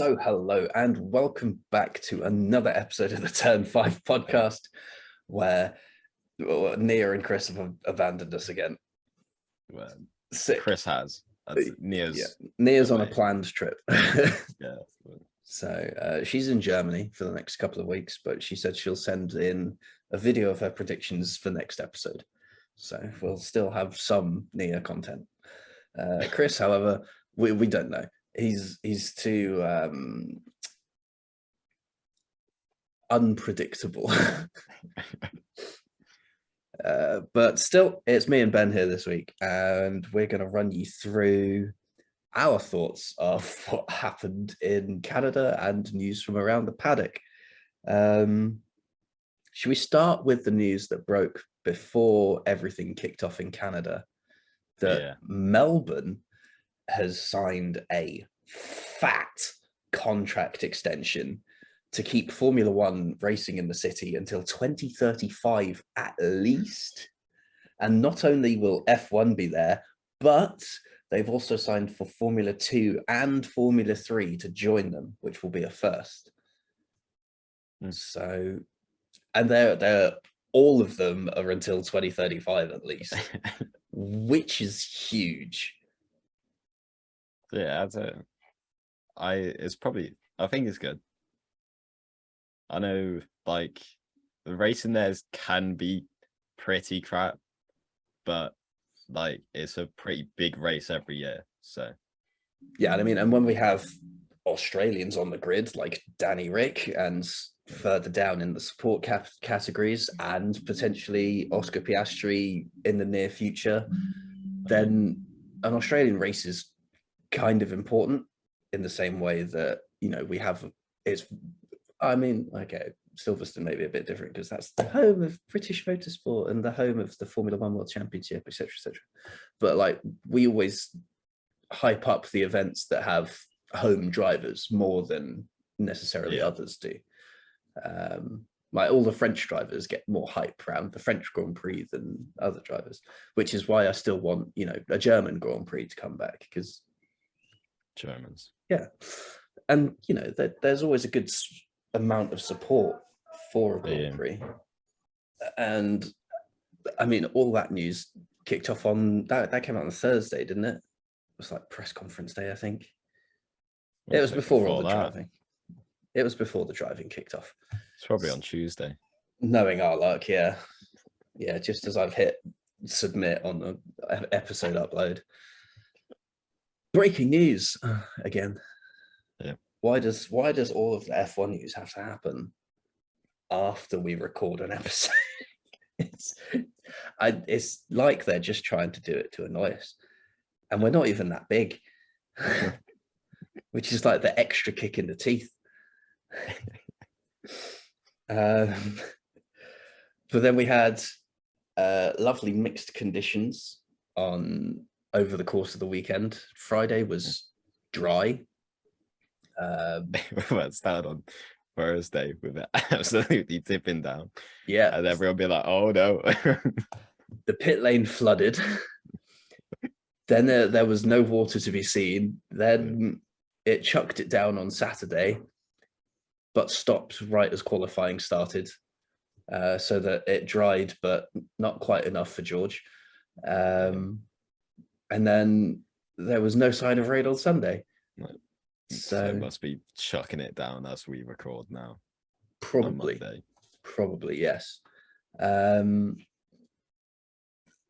So hello and welcome back to another episode of the Turn 5 podcast where Nia and Chris have abandoned us again. Well, Sick. Chris has. That's Nia's. Yeah. Nia's on a planned trip. Yeah. So she's in Germany for the next couple of weeks, but she said she'll send in a video of her predictions for next episode. So we'll still have some Nia content. Chris, however, we don't know. He's too unpredictable. But still, it's me and Ben here this week, and we're going to run you through our thoughts of what happened in Canada and news from around the paddock. Should we start with the news that broke before everything kicked off in Canada? That Melbourne has signed a fat contract extension to keep Formula One racing in the city until 2035 at least. And not only will F1 be there, but they've also signed for Formula 2 and Formula 3 to join them, which will be a first. So, and they're all of them are until 2035 at least, which is huge. Yeah, I think it's good. I know, like, the racing there can be pretty crap, but like it's a pretty big race every year. So yeah, I mean, and when we have Australians on the grid like Danny Rick and further down in the support categories and potentially Oscar Piastri in the near future, then an Australian race is kind of important in the same way that, you know, we have Silverstone may be a bit different because that's the home of British motorsport and the home of the Formula One World Championship, etc., etc. But like, we always hype up the events that have home drivers more than necessarily others do. Like, all the French drivers get more hype around the French Grand Prix than other drivers, which is why I still want, you know, a German Grand Prix to come back, because Germans. Yeah. And, you know, there's always a good amount of support for a Grand Prix. And, I mean, all that news kicked off on, that came out on Thursday, didn't it? It was like press conference day, I think. It was before all the driving. It was before the driving kicked off. It's probably on Tuesday. Knowing our luck, yeah. Yeah, just as I've hit submit on the episode upload. Breaking news again. Yeah. Why does all of the F1 news have to happen after we record an episode? It's like they're just trying to do it to annoy us, and we're not even that big, which is like the extra kick in the teeth. But then we had lovely mixed conditions over the course of the weekend. Friday was dry. It started on Thursday with it absolutely dipping down. Yeah. And everyone be like, oh no. The pit lane flooded. Then there was no water to be seen. Then it chucked it down on Saturday, but stopped right as qualifying started, so that it dried, but not quite enough for George. And then there was no sign of rain on Sunday. So it must be chucking it down as we record now. Probably, yes.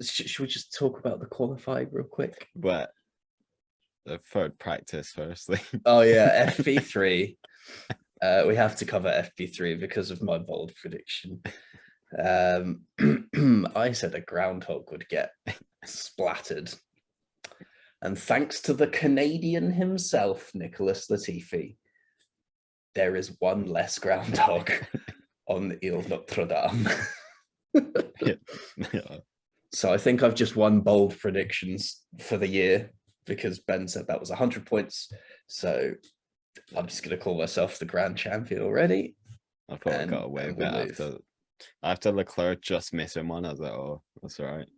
Should we just talk about the qualifying real quick? But the third practice, firstly. Oh yeah, FP3. We have to cover FP3 because of my bold prediction. I said a groundhog would get splattered. And thanks to the Canadian himself, Nicholas Latifi, there is one less groundhog on the Ile Notre Dame. So I think I've just won bold predictions for the year because Ben said that was 100 points. So I'm just going to call myself the grand champion already. I thought I got away with it after Leclerc just missing one. I was like, oh, that's all right.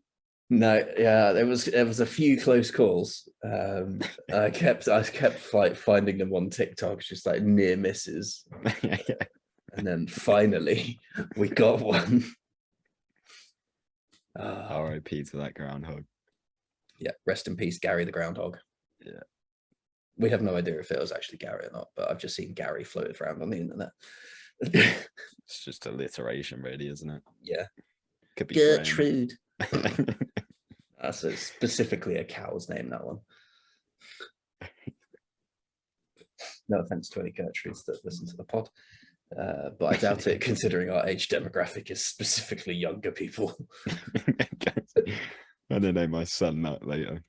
No, yeah, there was a few close calls. I kept like finding them on TikTok, just like near misses, and then finally we got one. R.I.P. to that groundhog. Yeah, rest in peace, Gary the groundhog. Yeah, we have no idea if it was actually Gary or not, but I've just seen Gary floated around on the internet. it's just alliteration, really, isn't it? Yeah, Could be Gertrude. That's specifically a cow's name, that one. No offense to any Gertrudes that listen to the pod, but I doubt it, considering our age demographic is specifically younger people. I don't know my son that later.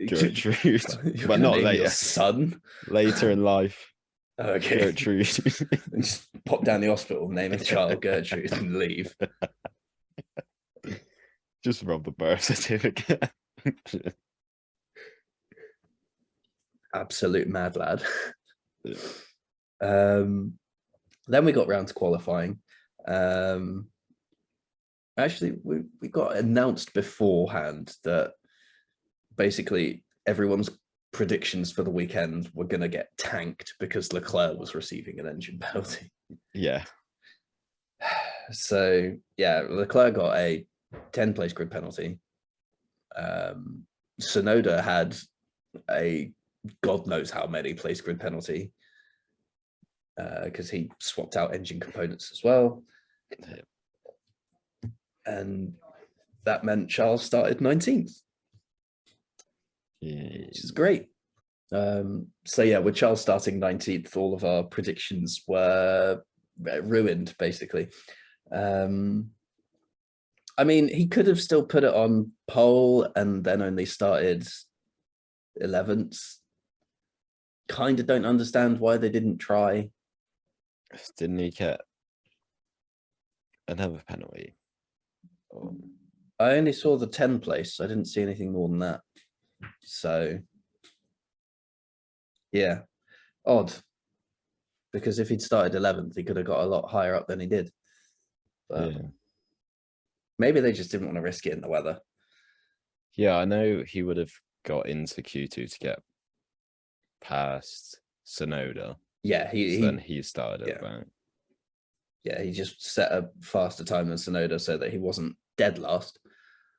Gertrude, but not later. Your son later in life. Okay, Gertrude. Just pop down the hospital, name a child Gertrude, and leave. Just rob the birth certificate. Absolute mad lad. Yeah. Then we got round to qualifying. Actually, we got announced beforehand that basically everyone's predictions for the weekend were going to get tanked because Leclerc was receiving an engine penalty. Yeah. So yeah, Leclerc got a 10-place grid penalty. Tsunoda had a God knows how many place grid penalty because he swapped out engine components as well. And that meant Charles started 19th. Yeah. Which is great. So yeah, with Charles starting 19th, all of our predictions were ruined, basically. I mean, he could have still put it on pole and then only started 11th. Kind of don't understand why they didn't try. Didn't he get another penalty? I only saw the 10 place. I didn't see anything more than that. So yeah, odd. Because if he'd started 11th, he could have got a lot higher up than he did. But yeah. Maybe they just didn't want to risk it in the weather. Yeah, I know he would have got into Q2 to get past Tsunoda. Yeah, then he started it back. Yeah, he just set a faster time than Tsunoda so that he wasn't dead last.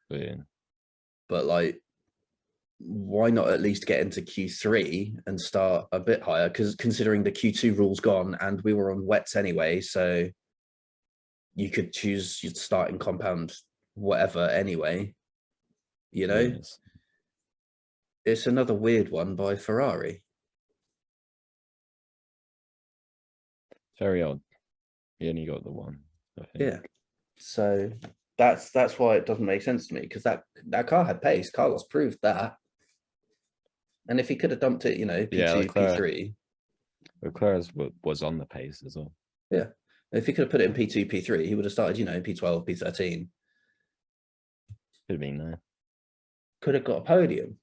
Yeah. But like, why not at least get into Q3 and start a bit higher? Because considering the Q2 rule's gone and we were on wets anyway, so you could choose your starting compound, whatever anyway. You know, yes. It's another weird one by Ferrari. Very odd. He only got the one, I think. Yeah. So that's why it doesn't make sense to me, because that car had pace. Carlos proved that. And if he could have dumped it, you know, P2, P3. Leclerc was on the pace as well. Yeah. If he could have put it in P2, P3, he would have started, you know, P12, P13. Could have been there. Could have got a podium.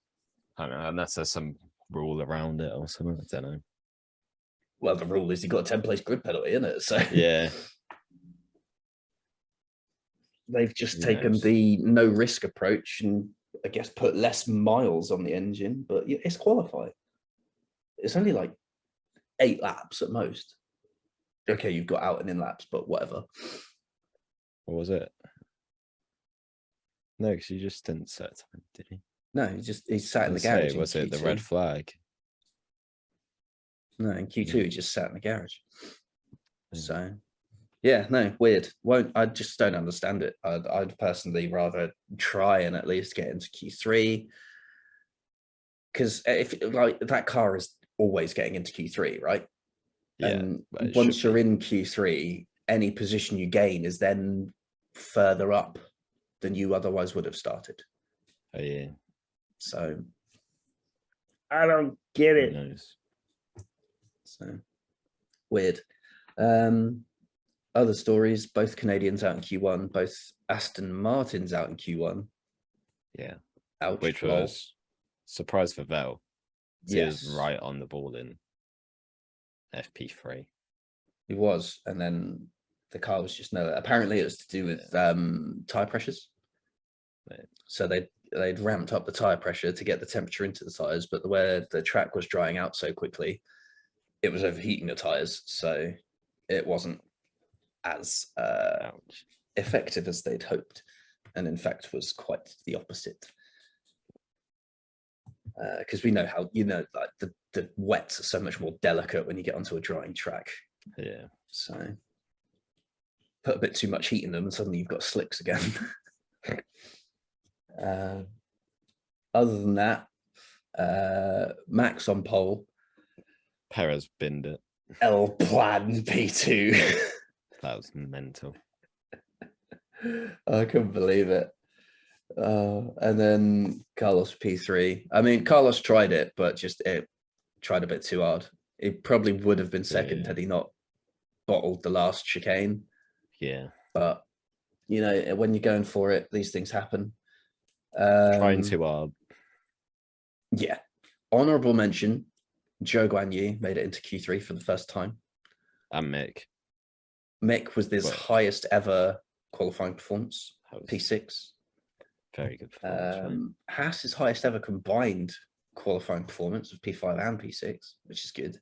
I don't know, unless there's some rule around it or something. I don't know. Well, the rule is he got a 10-place grid penalty, isn't it? So yeah. They've just taken the no risk approach and I guess put less miles on the engine, but it's qualified. It's only like 8 laps at most. Okay, you've got out and in laps, but whatever. What was it? No, because he just didn't set time, did he? No, he sat in the garage. Was it the red flag? No, in Q2 he just sat in the garage. So yeah, no, weird. I just don't understand it. I'd personally rather try and at least get into Q3. Because if like that car is always getting into Q3, right? Yeah. And once you're in Q3, any position you gain is then further up than you otherwise would have started. Oh yeah. So I don't get it. Who knows? So weird. Other stories, both Canadians out in Q1, both Aston Martins out in Q1. Yeah. Ouch. Which was surprise for Vettel. He was right on the ball in FP3. He was, and then the car was just apparently it was to do with tire pressures. Right. So they they'd ramped up the tire pressure to get the temperature into the tires, but where the track was drying out so quickly, it was overheating the tires, so it wasn't as effective as they'd hoped, and in fact was quite the opposite. Because we know how, like the wets are so much more delicate when you get onto a drying track. Yeah. So put a bit too much heat in them and suddenly you've got slicks again. Other than that, Max on pole. Perez binned it. El Plan P2. That was mental. I couldn't believe it. And then Carlos P3. I mean, Carlos tried it, but just it tried a bit too hard. It probably would have been second had he not bottled the last chicane. Yeah. But, when you're going for it, these things happen. Trying too hard. Yeah. Honourable mention, Zhou Guanyu made it into Q3 for the first time. And Mick. Mick was his highest ever qualifying performance, P6. Very good performance. Haas's highest ever combined qualifying performance of P5 and P6, which is good.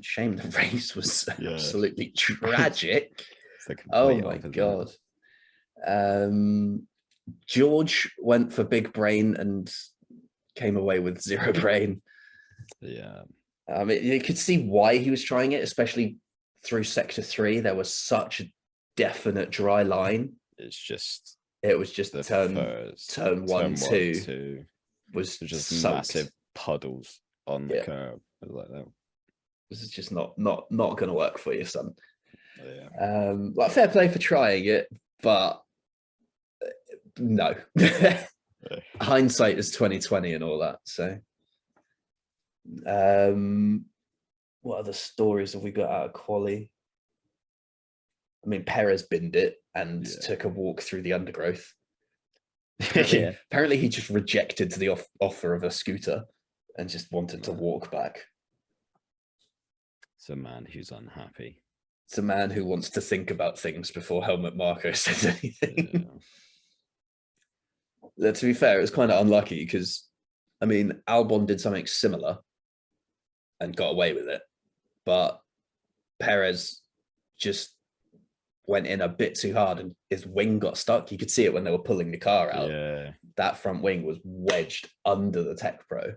Shame the race was absolutely tragic. Oh my God. George went for big brain and came away with zero brain. Yeah. You could see why he was trying it, especially through sector 3. There was such a definite dry line. It was just turn 1, 2 was just soaked. Massive puddles on the curb. It was like that. This is just not going to work for you, son. Yeah. Like, fair play for trying it, but no. Hindsight is 2020 and all that. So, what other stories have we got out of quali? I mean, Perez binned it and took a walk through the undergrowth. Apparently he just rejected the offer of a scooter and just wanted to walk back. It's a man who's unhappy. It's a man who wants to think about things before Helmut Marko says anything. To be fair, it was kind of unlucky because, I mean, Albon did something similar and got away with it, but Perez just went in a bit too hard and his wing got stuck. You could see it when they were pulling the car out. Yeah. That front wing was wedged under the Tech Pro,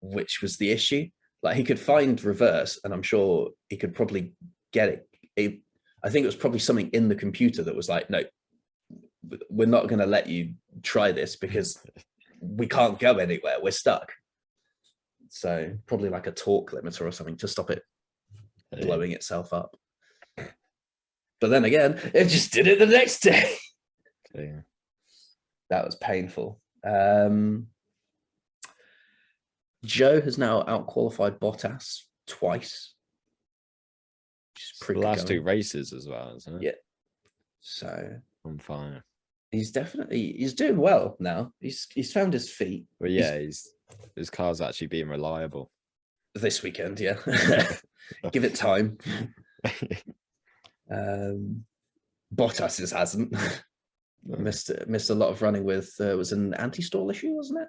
which was the issue. Like, he could find reverse, and I'm sure he could probably get it. I think it was probably something in the computer that was like, no, we're not going to let you try this because we can't go anywhere. We're stuck. So probably like a torque limiter or something to stop it blowing itself up. But then again, it just did it the next day. Yeah. That was painful. Joe has now out-qualified Bottas twice. The last 2 races as well, isn't it? Yeah. So on fire. He's doing well now. He's found his feet. But yeah, his car's actually being reliable. This weekend, yeah. Give it time. Bottas's hasn't. Missed a lot of running with was an anti-stall issue, wasn't it?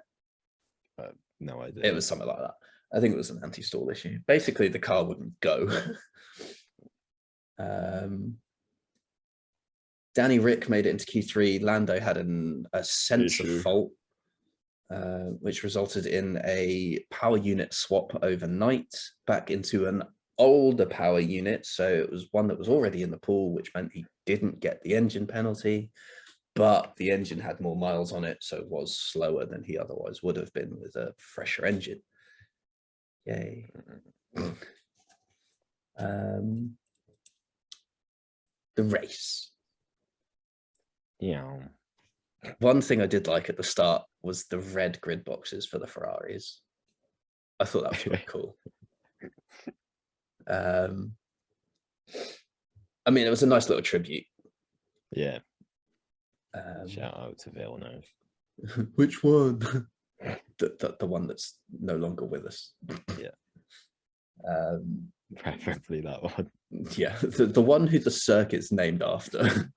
No idea. It was something like that. I think it was an anti-stall issue. Basically, the car wouldn't go. Danny Rick made it into Q3. Lando had a sensor fault, which resulted in a power unit swap overnight back into an older power unit. So it was one that was already in the pool, which meant he didn't get the engine penalty, but the engine had more miles on it, so it was slower than he otherwise would have been with a fresher engine. Yay. The race. Yeah. One thing I did like at the start was the red grid boxes for the Ferraris. I thought that was really cool. I mean, it was a nice little tribute. Yeah. Shout out to Villeneuve. Which one? the one that's no longer with us. Yeah. Preferably that one. Yeah, the one who the circuit's named after.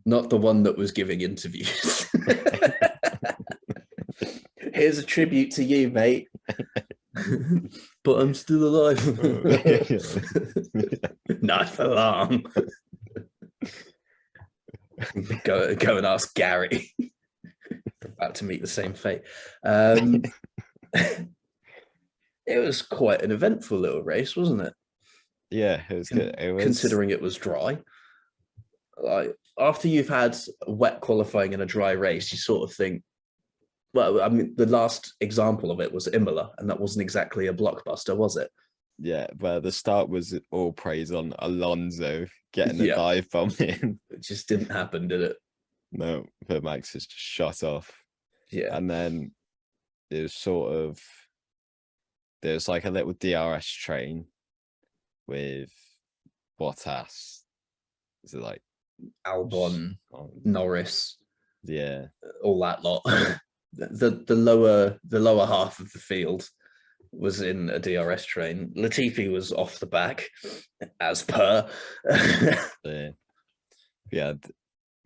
not the one that was giving interviews. Here's a tribute to you, mate. But I'm still alive. Not for long. Go and ask Gary. About to meet the same fate. It was quite an eventful little race, wasn't it? Yeah, it was good. Considering it was dry. Like, after you've had wet qualifying in a dry race, you sort of think, well, I mean, the last example of it was Imola, and that wasn't exactly a blockbuster, was it? Yeah, but the start was all praise on Alonso getting the dive bomb in. It just didn't happen, did it? No, but Max has just shut off. Yeah. And then it was sort of, there's like a little DRS train with Bottas. Is it like Albon, Norris? Yeah. All that lot. the lower half of the field was in a DRS train. Latifi was off the back, as per. Yeah,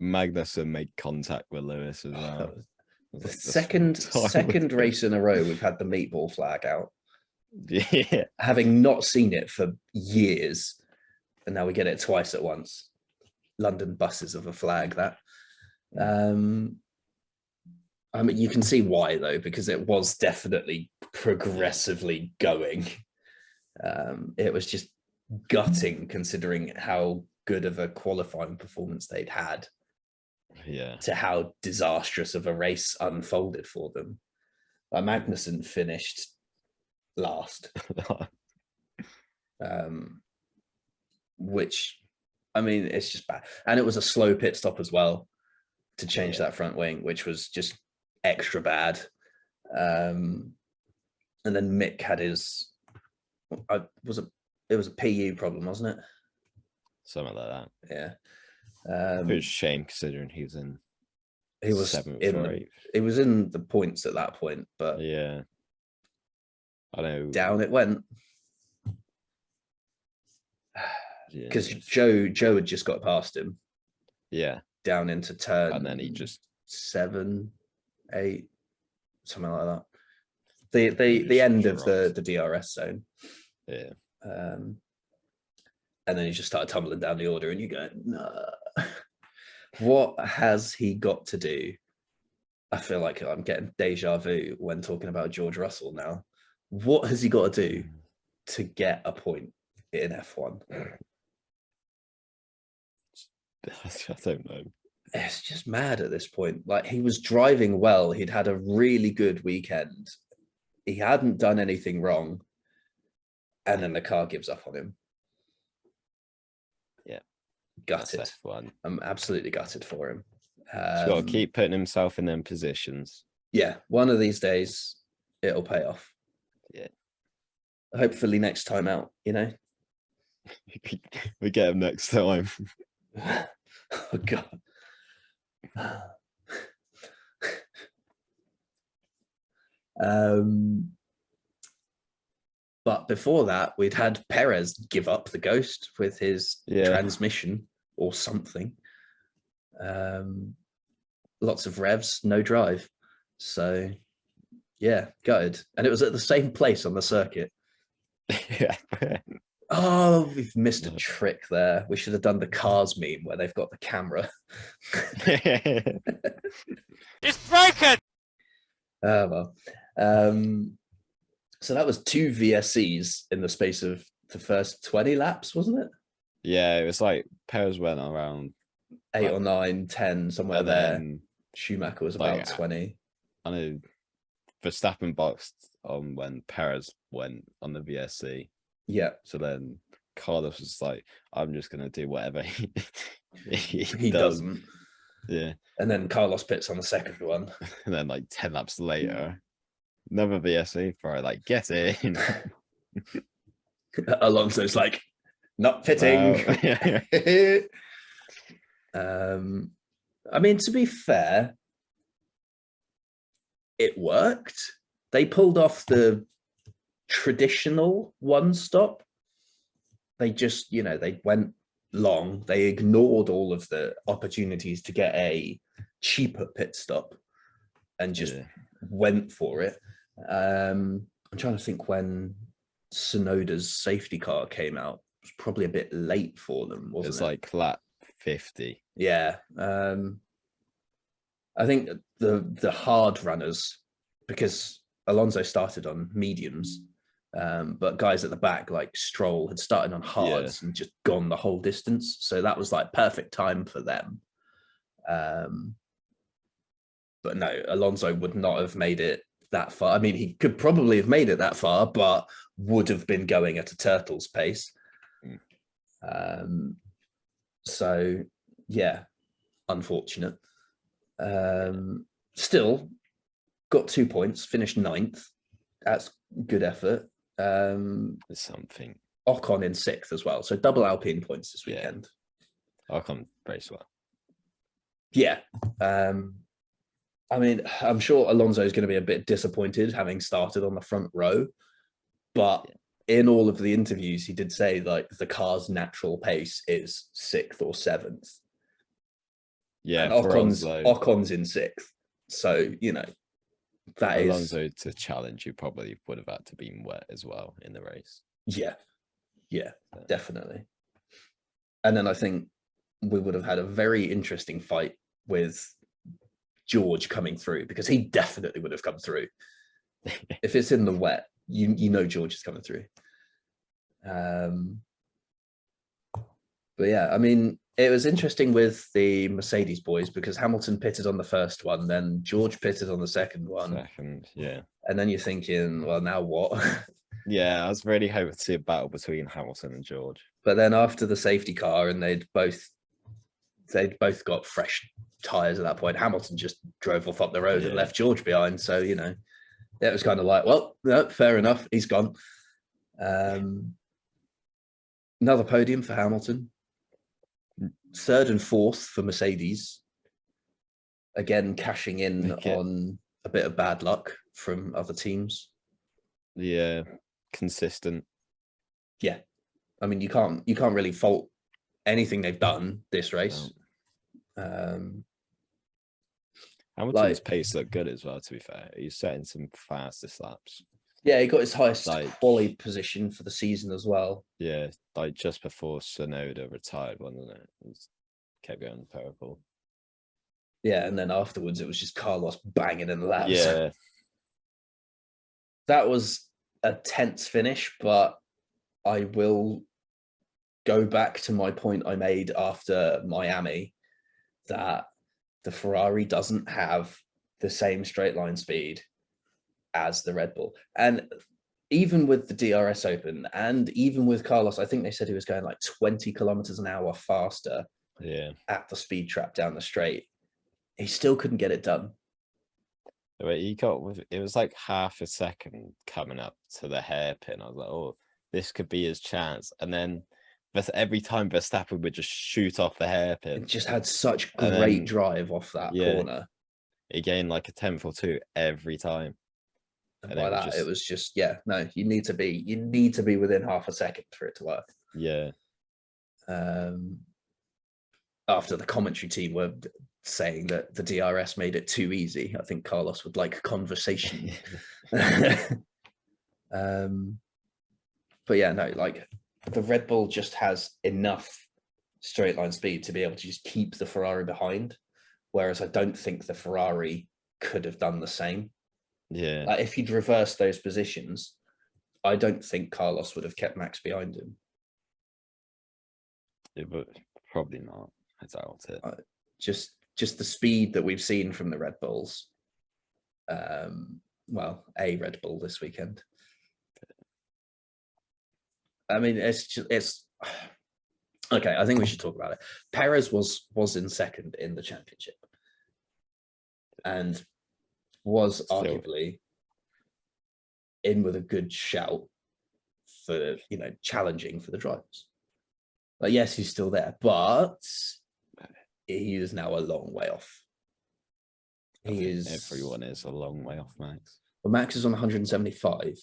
Magnussen made contact with Lewis as well. The second race in a row we've had the meatball flag out. Yeah. Having not seen it for years, and now we get it twice at once. London buses of a flag, that. I mean, you can see why, though, because it was definitely progressively going. It was just gutting, considering how good of a qualifying performance they'd had. Yeah. To how disastrous of a race unfolded for them. Magnussen finished last. Which, I mean, it's just bad. And it was a slow pit stop as well to change that front wing, which was just extra bad. And then Mick had his, it was a PU problem, wasn't it? Something like that. Yeah. It was a shame considering he was in seventh or eighth. He was in the points at that point, but yeah, I know. Down it went. Because Joe had just got past him. Yeah. Down into turn. And then he just 7, 8, something like that. The end of the DRS zone. Yeah. And then he just started tumbling down the order, and you go, no. What has he got to do? I feel like I'm getting deja vu when talking about George Russell now. What has he got to do to get a point in F1? I don't know. It's just mad at this point. Like, he was driving well. He'd had a really good weekend. He hadn't done anything wrong. And then the car gives up on him. Yeah. Gutted. I'm absolutely gutted for him. He's got to keep putting himself in them positions. Yeah. One of these days, it'll pay off. Yeah. Hopefully next time out, you know? We get him next time. Oh, God. But before that, we'd had Perez give up the ghost with his transmission or something. Lots of revs, no drive. So, yeah, gutted. And it was at the same place on the circuit. Yeah. Oh, we've missed a trick there. We should have done the Cars meme where they've got the camera. It's broken! Oh, well. So that was 2 VSCs in the space of the first 20 laps, wasn't it? Yeah, it was like Perez went around 8 or 9, 10, somewhere there. Schumacher was about 20. I know Verstappen boxed on when Perez went on the VSC. Yeah. So then Carlos was like, I'm just going to do whatever he doesn't. Yeah. And then Carlos pits on the second one. And then like 10 laps later, another VSC for like, get in. Alonso's like, not fitting. I mean, to be fair, it worked. They pulled off the traditional one stop. They just, they went long. They ignored all of the opportunities to get a cheaper pit stop and just went for it. I'm trying to think when Tsunoda's safety car came out. It was probably a bit late for them, wasn't it? It was like lap 50. Yeah. I think the hard runners, because Alonso started on mediums, but guys at the back like Stroll had started on hards and just gone the whole distance. So that was like perfect time for them. But no, Alonso would not have made it that far. I mean, he could probably have made it that far, but would have been going at a turtle's pace. So yeah, unfortunate. Still got 2 points, finished 9th. That's good effort. Something. Ocon in 6th as well. So double Alpine points this weekend. Ocon raced well. Yeah. I mean, I'm sure Alonso is going to be a bit disappointed having started on the front row, but in all of the interviews, he did say like the car's natural pace is 6th or 7th. Yeah, and Ocon's in 6th. So, you know, that Alonso is... to challenge, you probably would have had to be wet as well in the race. Yeah, definitely. And then I think we would have had a very interesting fight with George coming through, because he definitely would have come through. If it's in the wet, you know George is coming through. But yeah, I mean, it was interesting with the Mercedes boys because Hamilton pitted on the first one, then George pitted on the second one. And then you're thinking, well, now what? Yeah, I was really hoping to see a battle between Hamilton and George. But then after the safety car, and they'd both got fresh tires at that point. Hamilton just drove off up the road and left George behind. So, you know, it was kind of like, well, no, fair enough. He's gone. Another podium for Hamilton. 3rd and 4th for Mercedes. Again, cashing in on a bit of bad luck from other teams. Yeah, consistent. Yeah. I mean, you can't really fault anything they've done this race. Hamilton's pace looked good as well, to be fair. He's setting some fastest laps. Yeah, he got his highest quali position for the season as well. Yeah, like just before Tsunoda retired, wasn't it? He kept going purple. Yeah, and then afterwards it was just Carlos banging in the laps. Yeah. That was a tense finish, but I will go back to my point I made after Miami, that the Ferrari doesn't have the same straight line speed as the Red Bull. And even with the DRS Open and even with Carlos, I think they said he was going like 20 kilometers an hour faster at the speed trap down the straight. He still couldn't get it done. It was like half a second coming up to the hairpin. I was like, oh, this could be his chance. And then every time Verstappen would just shoot off the hairpin. It just had such great drive off that corner. He gained like a 10th or 2 every time. And by that, it was just, no, you need to be within half a second for it to work. Yeah. After the commentary team were saying that the DRS made it too easy, I think Carlos would like conversation. But yeah, no, like the Red Bull just has enough straight line speed to be able to just keep the Ferrari behind. Whereas I don't think the Ferrari could have done the same. Yeah. Like if he'd reversed those positions, I don't think Carlos would have kept Max behind him. Yeah, but probably not. I doubt it. Just the speed that we've seen from the Red Bulls. Well, a Red Bull this weekend. I mean, it's okay. I think we should talk about it. Perez was in second in the championship, and was arguably in with a good shout for challenging for the drivers. Like, yes, he's still there, but he is now a long way off. Everyone is a long way off, Max. Well, Max is on 175.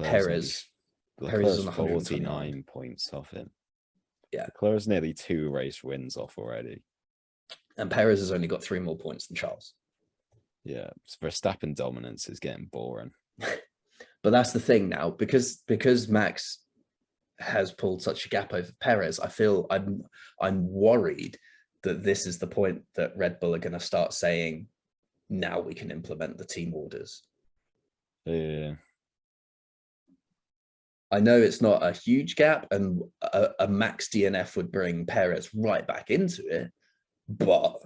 Perez is on 49 points off him. Leclerc's nearly 2 race wins off already. And Perez has only got 3 more points than Charles. Yeah, Verstappen dominance is getting boring. But that's the thing now, because Max has pulled such a gap over Perez. I feel I'm worried that this is the point that Red Bull are going to start saying, now we can implement the team orders. Yeah. I know it's not a huge gap, and a Max DNF would bring Perez right back into it, but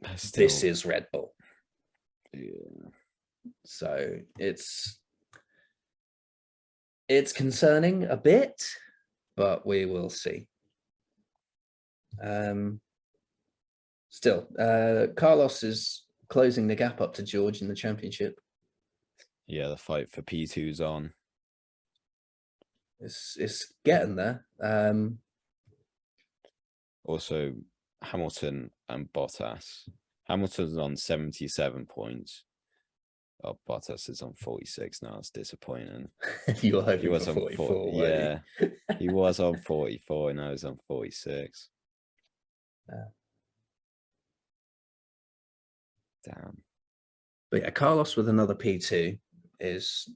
this is Red Bull. Yeah. So it's concerning a bit, but we will see. Still, Carlos is closing the gap up to George in the championship. Yeah, the fight for P2's on. It's getting there. Also, Hamilton and Bottas. Hamilton's on 77 points. Oh, Bottas is on 46 now. It's disappointing. You were hoping he was for 44. Yeah, he was on 44. Now he's on 46. Damn. But yeah, Carlos with another P2 is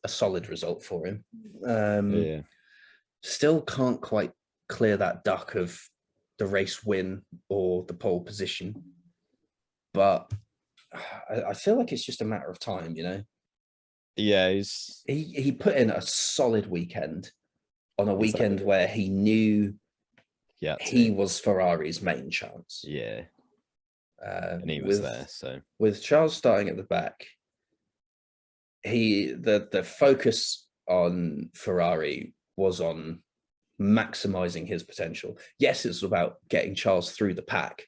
a solid result for him. Yeah. Still can't quite clear that duck of the race win or the pole position, but I feel like it's just a matter of time, you know. Yeah, he put in a solid weekend on a weekend where he knew he was Ferrari's main chance. Yeah. And he was there. So with Charles starting at the back, the focus on Ferrari was on maximizing his potential. Yes, it's about getting Charles through the pack,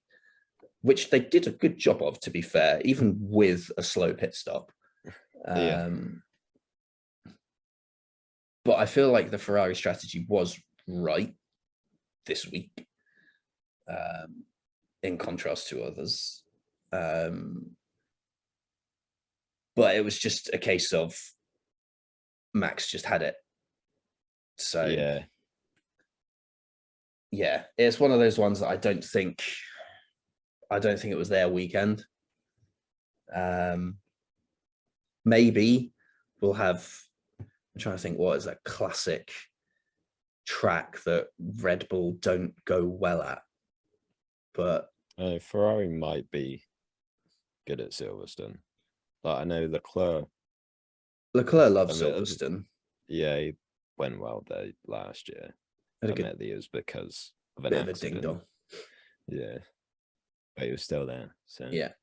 which they did a good job of, to be fair, even with a slow pit stop. But I feel like the Ferrari strategy was right this week, in contrast to others. But it was just a case of Max just had it. So yeah, it's one of those ones that I don't think it was their weekend. Maybe we'll have, I'm trying to think, what is that classic track that Red Bull don't go well at? But Ferrari might be good at Silverstone. Like, I know Leclerc loves Silverstone. Yeah, he went well there last year. Admittedly, it was because of an accident. Of a ding-dong. Yeah, but he was still there. So yeah.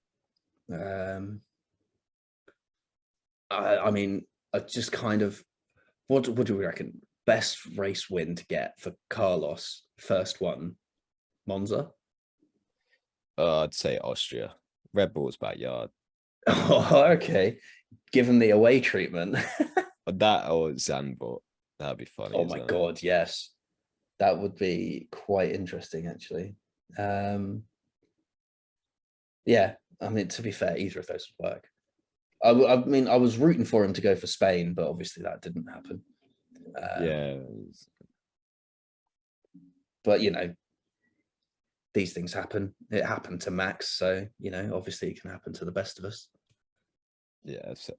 I mean, I just kind of, what do we reckon? Best race win to get for Carlos, first one, Monza? I'd say Austria. Red Bull's backyard. Oh, okay. Given the away treatment. That or Zandvoort. That'd be funny. Oh my God, yes. That would be quite interesting, actually. Yeah, I mean, to be fair, either of those would work. I mean, I was rooting for him to go for Spain, but obviously that didn't happen. Yeah. But, you know, these things happen. It happened to Max, so, you know, obviously it can happen to the best of us. Yeah, so,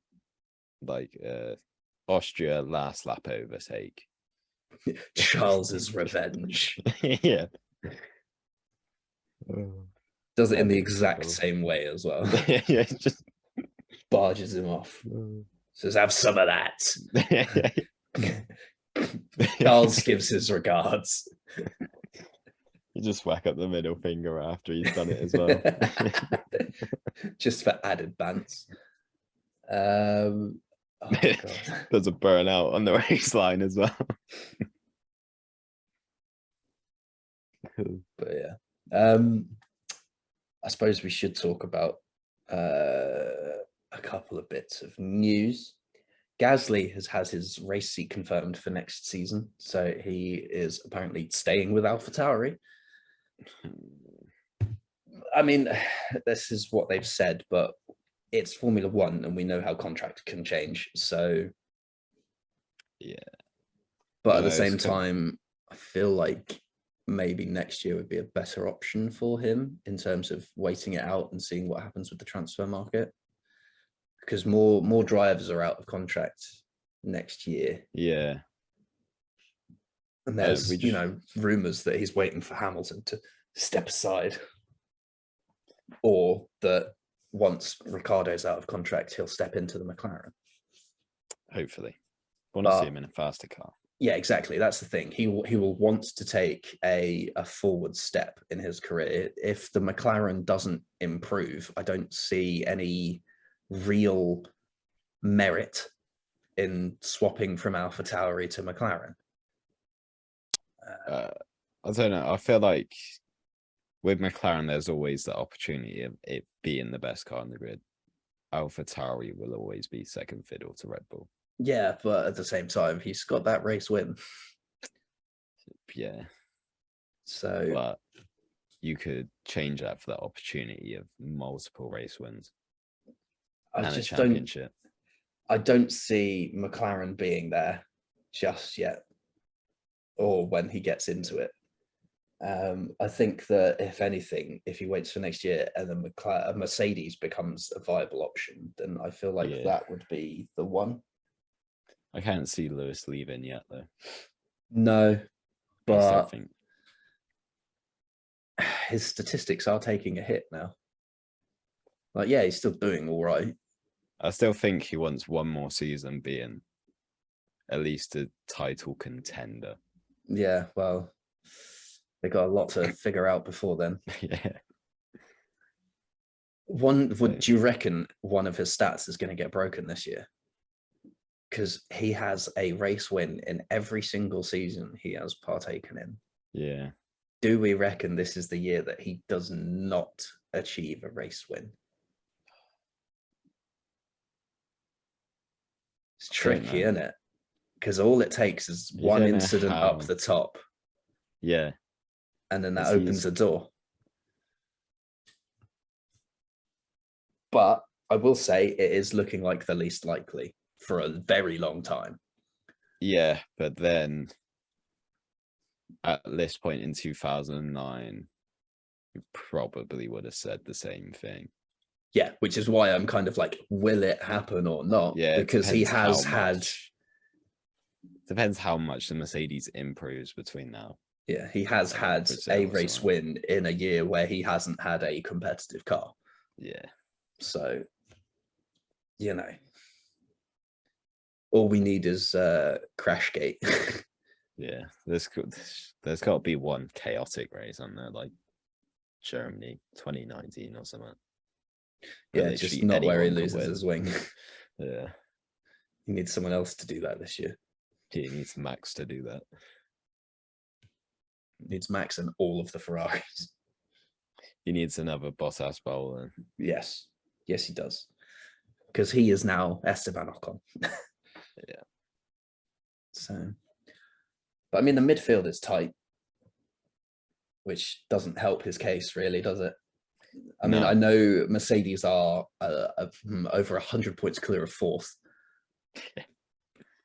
like Austria last lap overtake. Charles's revenge. Yeah. Does it in the exact same way as well. Yeah, just barges him off. Says, have some of that. Charles gives his regards. You just whack up the middle finger after he's done it as well. Just for added bants. Oh God. There's a burnout on the race line as well. But yeah. I suppose we should talk about a couple of bits of news. Gasly has his race seat confirmed for next season, so he is apparently staying with AlphaTauri. I mean, this is what they've said, but it's Formula One, and we know how contract can change. So, yeah. But at the same time, I feel like maybe next year would be a better option for him in terms of waiting it out and seeing what happens with the transfer market, because more drivers are out of contract next year. Yeah. And there's, rumors that he's waiting for Hamilton to step aside, or that once Ricciardo's out of contract, he'll step into the McLaren. Hopefully. Want to see him in a faster car. Yeah, exactly. That's the thing. He will want to take a forward step in his career. If the McLaren doesn't improve, I don't see any real merit in swapping from AlphaTauri to McLaren. I don't know. I feel like with McLaren, there's always the opportunity of it being the best car in the grid. AlphaTauri will always be second fiddle to Red Bull. Yeah, but at the same time, he's got that race win. Yeah. So, but you could change that for the opportunity of multiple race wins and a championship. I don't see McLaren being there just yet, or when he gets into it. I think that if anything, if he waits for next year and then Mercedes becomes a viable option, then I feel like that would be the one. I can't see Lewis leaving yet, though. No, but his statistics are taking a hit now. Like, yeah, he's still doing all right. I still think he wants one more season being at least a title contender. Yeah, well, they got a lot to figure out before then. Yeah. Do you reckon one of his stats is going to get broken this year? Because he has a race win in every single season he has partaken in. Yeah. Do we reckon this is the year that he does not achieve a race win? It's tricky, isn't it? Because all it takes is one incident up the top. Yeah. And then that opens a door. But I will say it is looking like the least likely for a very long time. Yeah, but then at this point in 2009, you probably would have said the same thing. Yeah, which is why I'm kind of like, will it happen or not? Yeah, because he has had... Depends how much the Mercedes improves between now. Yeah, he has had a race win in a year where he hasn't had a competitive car. Yeah. So, all we need is Crashgate. Yeah, there's got to be one chaotic race on there, like Germany 2019 or something. Yeah, just not where he loses his wing. Yeah. He needs someone else to do that this year. He needs Max to do that. Needs Max and all of the Ferraris. He needs another Bottas bowler. Yes. Yes, he does. Because he is now Esteban Ocon. Yeah. So, but I mean, the midfield is tight, which doesn't help his case, really, does it? I mean, I know Mercedes are over 100 points clear of fourth,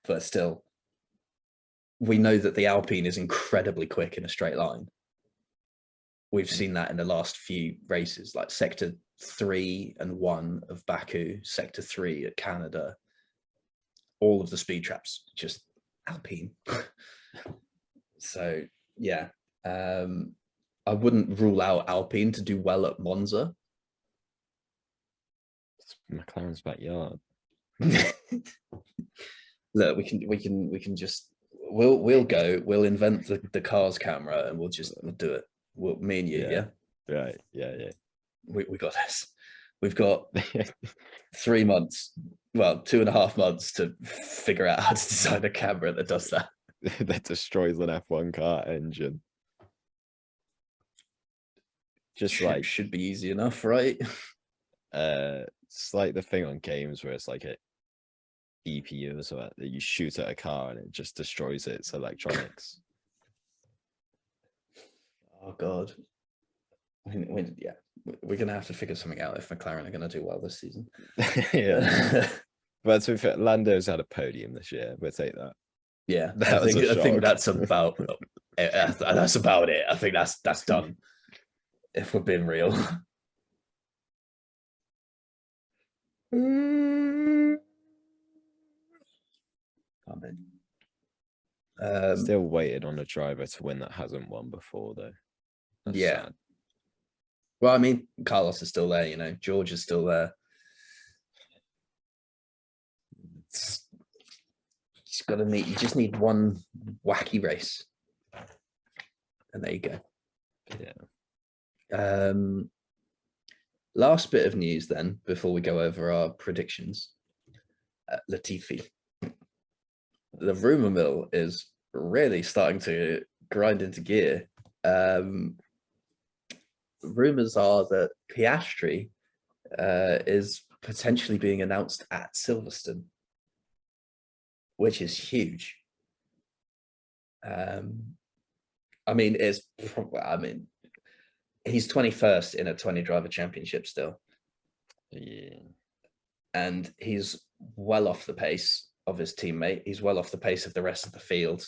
but still, we know that the Alpine is incredibly quick in a straight line. We've seen that in the last few races, like Sector 3 and 1 of Baku, Sector 3 at Canada. All of the speed traps, just Alpine. So, yeah. I wouldn't rule out Alpine to do well at Monza. It's McLaren's backyard. Look, we can just we'll go. We'll invent the car's camera and we'll do it. Me and you, yeah. Right. Yeah. We got this. We've got 3 months, well, 2.5 months to figure out how to design a camera that does that. That destroys an F1 car engine. Just should be easy enough, right? It's like the thing on games where it's like a EPU or something that you shoot at a car and it just destroys its electronics. Oh God. Yeah, we're gonna have to figure something out if McLaren are gonna do well this season. Yeah. But to be fair, Lando's had a podium this year. We'll take that. Yeah, I think that's about That's about it. I think that's done. If we're being real. Still waited on a driver to win that hasn't won before, though. That's yeah. sad. Well, I mean, Carlos is still there. George is still there. You just need one wacky race, and there you go. Yeah. Last bit of news then before we go over our predictions. Latifi. The rumor mill is really starting to grind into gear. Rumors are that Piastri is potentially being announced at Silverstone, which is huge. I mean, he's 21st in a 20 driver championship still. Yeah. And he's well off the pace of his teammate. He's well off the pace of the rest of the field.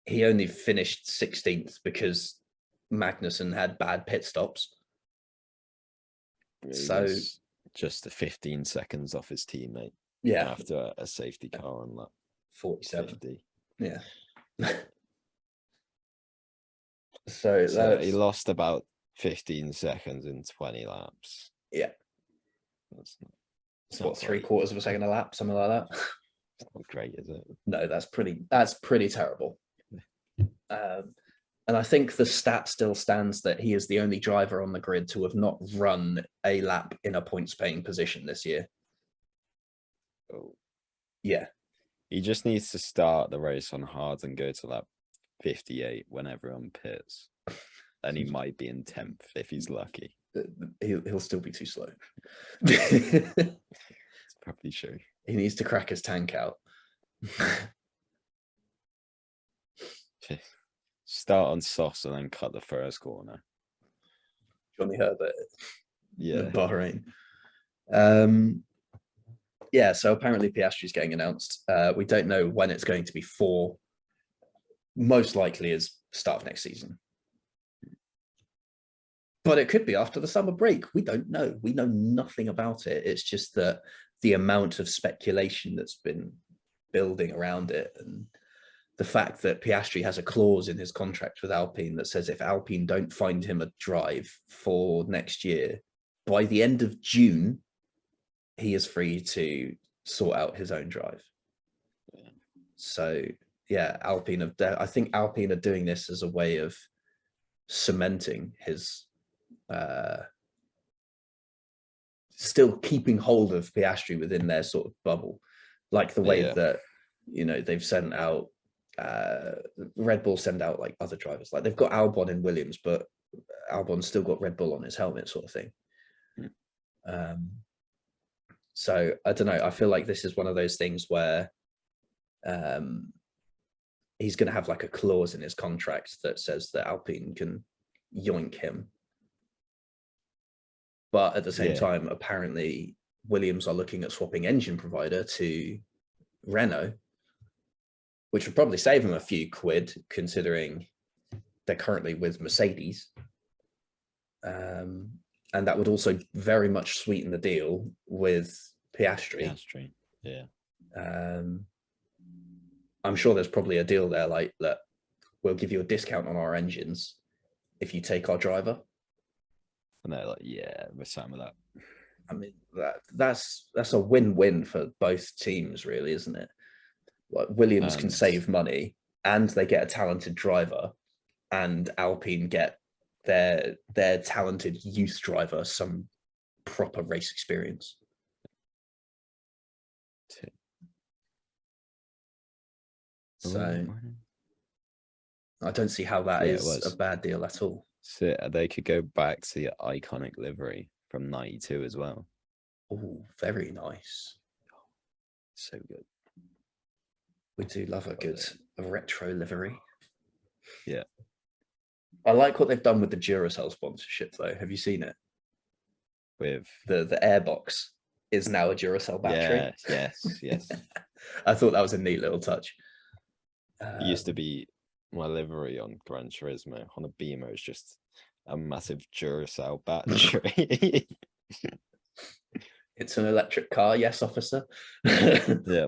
He only finished 16th because Magnussen had bad pit stops. So just the 15 seconds off his teammate. Yeah. After a safety car on lap 47. 50. Yeah. So he lost about 15 seconds in 20 laps. Yeah. That's what, 3/4 of a second a lap, something like that. It's not great, is it? No, that's pretty terrible. And I think the stat still stands that he is the only driver on the grid to have not run a lap in a points paying position this year. Oh. Yeah. He just needs to start the race on hard and go to lap 58 when everyone pits. And he might be in 10th if he's lucky. He'll still be too slow. It's probably true. He needs to crack his tank out. Start on softs and then cut the first corner. Johnny Herbert. Yeah. Bahrain. Yeah, so apparently Piastri is getting announced. We don't know when it's going to be for. Most likely is start of next season. But it could be after the summer break. We don't know. We know nothing about it. It's just that the amount of speculation that's been building around it, and the fact that Piastri has a clause in his contract with Alpine that says if Alpine don't find him a drive for next year, by the end of June, he is free to sort out his own drive. Yeah. So yeah, I think Alpine are doing this as a way of cementing his still keeping hold of Piastri within their sort of bubble, like the way that they've sent out Red Bull send out like other drivers, like they've got Albon in Williams, but Albon's still got Red Bull on his helmet, sort of thing. So I don't know. I feel like this is one of those things where he's going to have like a clause in his contract that says that Alpine can yoink him. But at the same time, apparently Williams are looking at swapping engine provider to Renault, which would probably save them a few quid considering they're currently with Mercedes. And that would also very much sweeten the deal with Piastri. Yeah. I'm sure there's probably a deal there like that. We'll give you a discount on our engines if you take our driver. And they're like, yeah, we're signed with that. I mean, that's a win-win for both teams, really, isn't it? Like Williams can save money, and they get a talented driver, and Alpine get their talented youth driver some proper race experience. So I don't see how that is a bad deal at all. So they could go back to the iconic livery from 92 as well. Oh, very nice. So good. We do love a good retro livery. Yeah. I like what they've done with the Duracell sponsorship, though. Have you seen it? With the airbox is now a Duracell battery. Yes. I thought that was a neat little touch. It used to be my livery on Gran Turismo on a Beamer is just a massive Duracell battery. It's an electric car, yes, officer. Yeah.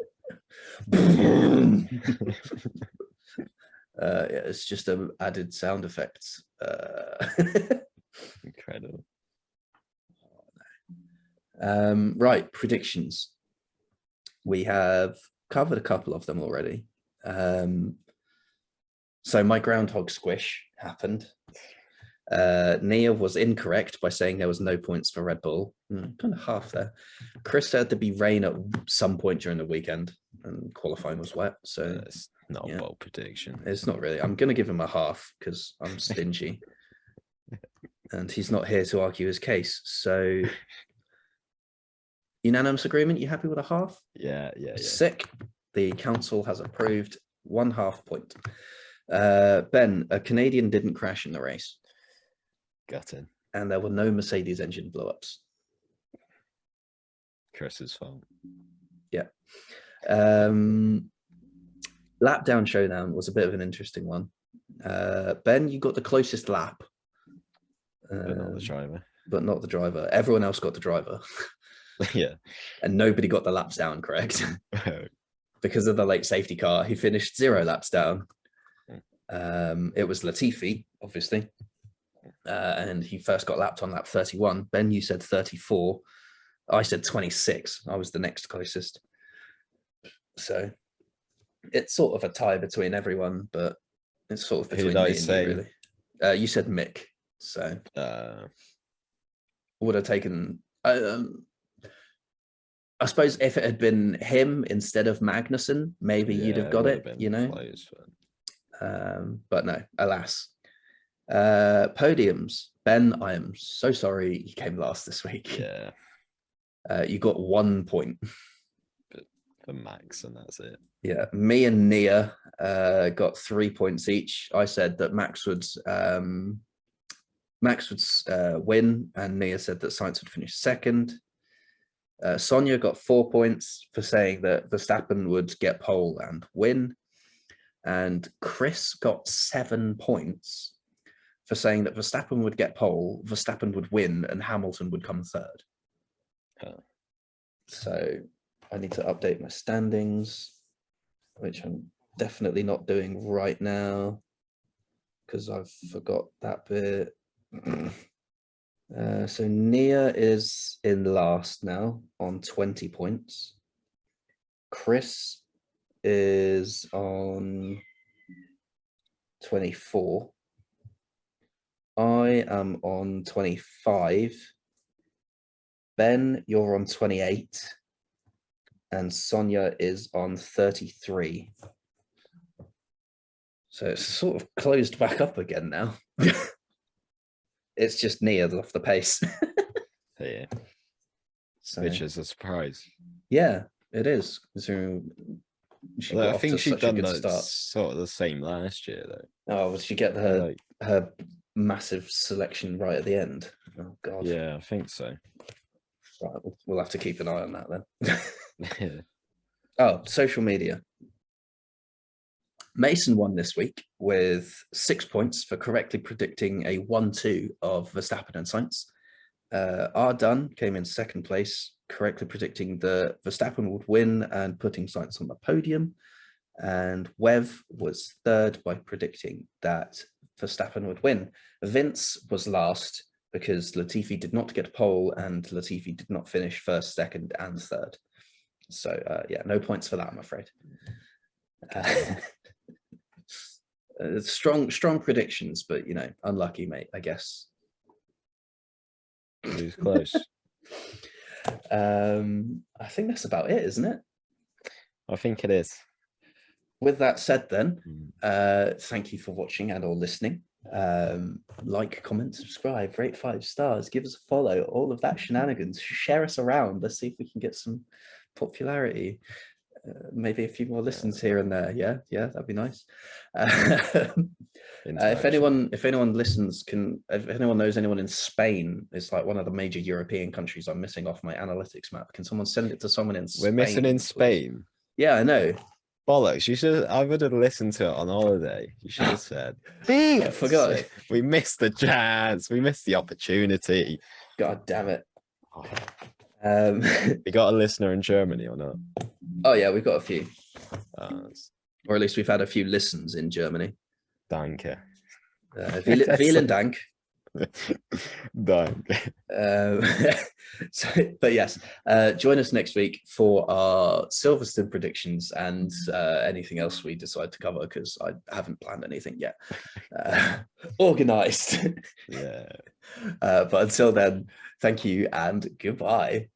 Yeah, it's just added sound effects. Incredible. Right, predictions. We have covered a couple of them already. So my groundhog squish happened. Nia was incorrect by saying there was no points for Red Bull. Kind of half there. Chris said there'd be rain at some point during the weekend, and qualifying was wet. So it's not a bold prediction. It's not really. I'm going to give him a half because I'm stingy. And he's not here to argue his case. So unanimous agreement, you happy with a half? Yeah. Sick. The council has approved 1/2 point. Ben, a Canadian didn't crash in the race. Gutted. And there were no Mercedes engine blowups. Chris's fault. Yeah. Lap down showdown was a bit of an interesting one. Ben, you got the closest lap. But not the driver. But not the driver. Everyone else got the driver. Yeah. And nobody got the laps down correct. Because of the late safety car, he finished 0 laps down. It was Latifi, obviously. And he first got lapped on lap 31. Ben, you said 34. I said 26. I was the next closest. So it's sort of a tie between everyone, but it's sort of between me and you, really. You said Mick, so would have taken. I suppose if it had been him instead of Magnussen, maybe you'd have got it, you know. But no, alas. Podiums. Ben, I am so sorry you came last this week. Yeah. You got 1 point. For Max, and that's it. Yeah, me and Nia got 3 points each. I said that Max would win, and Nia said that Sainz would finish second. Sonia got 4 points for saying that Verstappen would get pole and win, and Chris got 7 points for saying that Verstappen would get pole, Verstappen would win, and Hamilton would come third. So I need to update my standings, which I'm definitely not doing right now because I've forgot that bit. So Nia is in last now on 20 points. Chris is on 24. I am on 25. Ben, you're on 28. And Sonia is on 33. So it's sort of closed back up again now. It's just Nia off the pace. Yeah. So, which is a surprise. Yeah, it is. I think she'd done that sort of the same last year, though. Oh, well, she get her massive selection right at the end? Oh, God. Yeah, I think so. Right, we'll have to keep an eye on that then. Yeah. Oh, social media. Mason won this week with 6 points for correctly predicting a 1-2 of Verstappen and Sainz. R. Dunn came in second place, correctly predicting that Verstappen would win and putting Sainz on the podium. And Wev was third by predicting that Verstappen would win. Vince was last because Latifi did not get a pole and Latifi did not finish first, second, and third. So, yeah, no points for that, I'm afraid. Strong predictions, but, you know, unlucky, mate, I guess. Who's close? I think that's about it, isn't it? I think it is. With that said, then, thank you for watching and or listening. Like, comment, subscribe, rate 5 stars, give us a follow, all of that shenanigans. Share us around. Let's see if we can get some popularity. Maybe a few more listens here and there. Yeah, that'd be nice. If anyone listens, if anyone knows anyone in Spain, it's like one of the major European countries I'm missing off my analytics map. Can someone send it to someone in Spain? We're missing in Spain. Yeah, I know. Bollocks! I would have listened to it on holiday. You should have said. I forgot. We missed the chance. We missed the opportunity. God damn it. You got a listener in Germany or not? Oh yeah, we've got a few. That's Or at least we've had a few listens in Germany. Danke. Vielen Dank. Danke. But yes, join us next week for our Silverstone predictions and anything else we decide to cover, because I haven't planned anything yet. Organized. Yeah. But until then, thank you and goodbye.